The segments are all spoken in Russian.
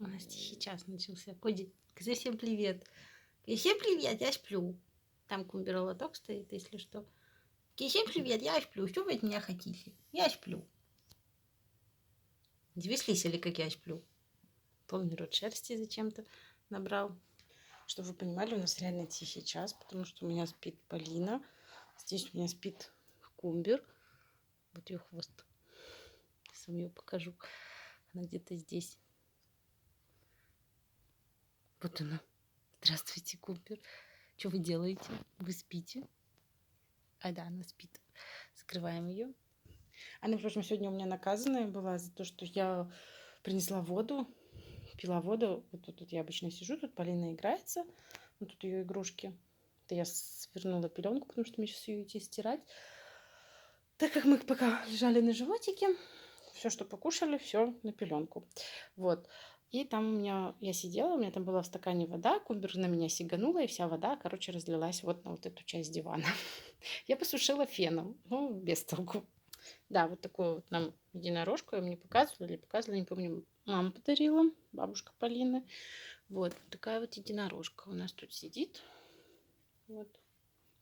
У нас тихий час начался. Коди, скажи всем привет. И всем привет, я сплю. Там кумбер-лоток стоит, если что. И всем привет, я сплю. Что вы от меня хотите? Я сплю. Вы слышали, как я сплю? Полный рот шерсти зачем-то набрал. Чтобы вы понимали, у нас реально тихий час, потому что у меня спит Полина. Здесь у меня спит кумбер. Вот ее хвост. Сам ее покажу. Она где-то здесь. Вот она. Здравствуйте, Кумбер. Что вы делаете? Вы спите? А да, она спит. Закрываем ее. Она, впрочем, сегодня у меня наказанная была за то, что я принесла воду, пила воду. Вот тут я обычно сижу, тут Полина играется. Вот тут ее игрушки. Это я свернула пеленку, потому что мне сейчас ее идти стирать. Так как мы пока лежали на животике, все, что покушали, все на пеленку. Вот. И там у меня, я сидела, у меня там была в стакане вода, Кумбер на меня сиганула, и вся вода, короче, разлилась вот на вот эту часть дивана. Я посушила феном, ну, без толку. Да, вот такую вот нам единорожку, мне показывали, не помню, мама подарила, бабушка Полины. Вот такая вот единорожка у нас тут сидит. Вот.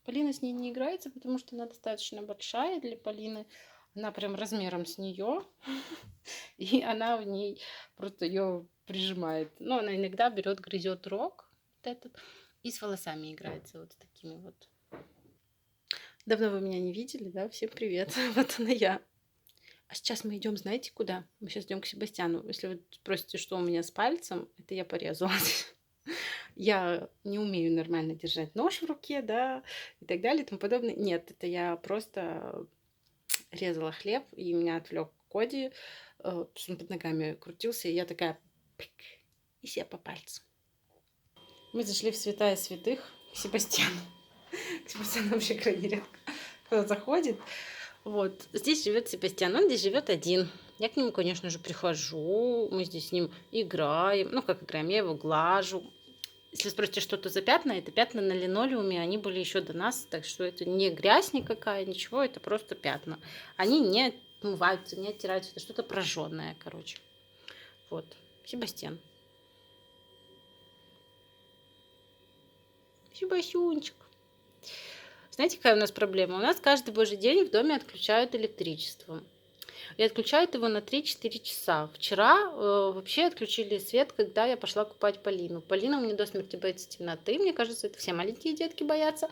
Полина с ней не играется, потому что она достаточно большая для Полины. Она прям размером с нее. И она в ней просто ее прижимает. Ну, она иногда берет, грызет рог вот этот и с волосами играется вот с такими вот. Давно вы меня не видели, да? Всем привет. Вот она я. А сейчас мы идем, знаете, куда? Мы сейчас идем к Себастьяну. Если вы спросите, что у меня с пальцем, это я порезалась. Я не умею нормально держать нож в руке, да, и так далее, и тому подобное. Нет, это я просто резала хлеб, и меня отвлек Коди, потому что он под ногами крутился, и я такая пик, и себе по пальцу. Мы зашли в святая святых к Себастьяну. К Себастьяну вообще крайне редко кто заходит. Вот, здесь живет Себастьян, он здесь живет один. Я к нему, конечно же, прихожу, мы здесь с ним играем. Ну, как играем, я его глажу. Если спросите, что это за пятна, это пятна на линолеуме, они были еще до нас, так что это не грязь никакая, ничего, это просто пятна. Они не отмываются, не оттираются, это что-то прожженное, короче. Вот, Себастьян. Себастьюнчик. Знаете, какая у нас проблема? У нас каждый божий день в доме отключают электричество. И отключают его на 3-4 часа. Вчера вообще отключили свет, когда я пошла купать Полину. Полина у меня до смерти боится темноты. Мне кажется, это все маленькие детки боятся.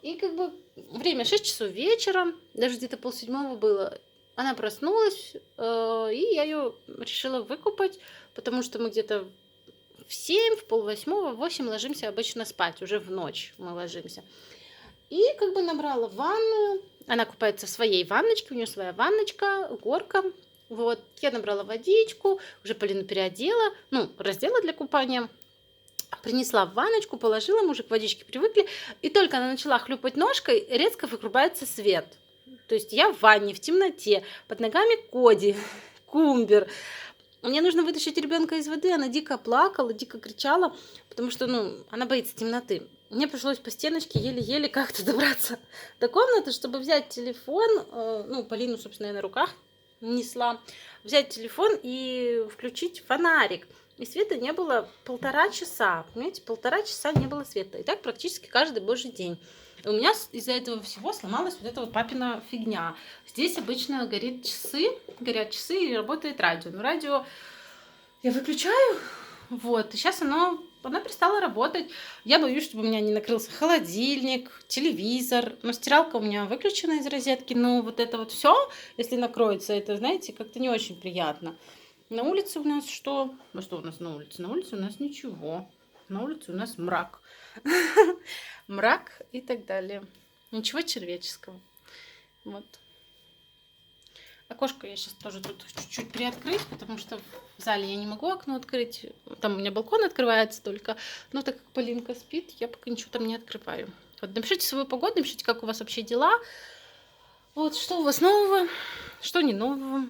И как бы время 6 часов вечера, даже где-то 6:30 было. Она проснулась, и я ее решила выкупать, потому что мы где-то в 7, в 7:30, в 8 ложимся обычно спать. Уже в ночь мы ложимся. И как бы набрала ванную. Она купается в своей ванночке, у нее своя ванночка, горка. Вот, я набрала водичку, уже Полину переодела, ну, раздела для купания. Принесла в ванночку, положила, мы уже к водичке привыкли. И только она начала хлюпать ножкой, резко вырубается свет. То есть я в ванне, в темноте, под ногами Коди, Кумбер. Мне нужно вытащить ребенка из воды, она дико плакала, дико кричала, потому что, ну, она боится темноты. Мне пришлось по стеночке еле-еле как-то добраться до комнаты, чтобы взять телефон, ну, Полину, собственно, я на руках несла, взять телефон и включить фонарик. И света не было 1,5 часа, понимаете, 1,5 часа не было света. И так практически каждый божий день. И у меня из-за этого всего сломалась вот эта вот папина фигня. Здесь обычно горят часы и работает радио. Но радио я выключаю, вот, и сейчас она перестала работать. Я боюсь, чтобы у меня не накрылся холодильник, телевизор. Но стиралка у меня выключена из розетки. Но вот это вот все, если накроется, это, знаете, как-то не очень приятно. На улице у нас что? Ну что у нас на улице? На улице у нас ничего. На улице у нас мрак. Мрак и так далее. Ничего человеческого. Вот. Окошко я сейчас тоже тут чуть-чуть приоткрыть, потому что в зале я не могу окно открыть. Там у меня балкон открывается только. Но так как Полинка спит, я пока ничего там не открываю. Вот, напишите свою погоду, напишите, как у вас вообще дела. Вот, что у вас нового, что не нового.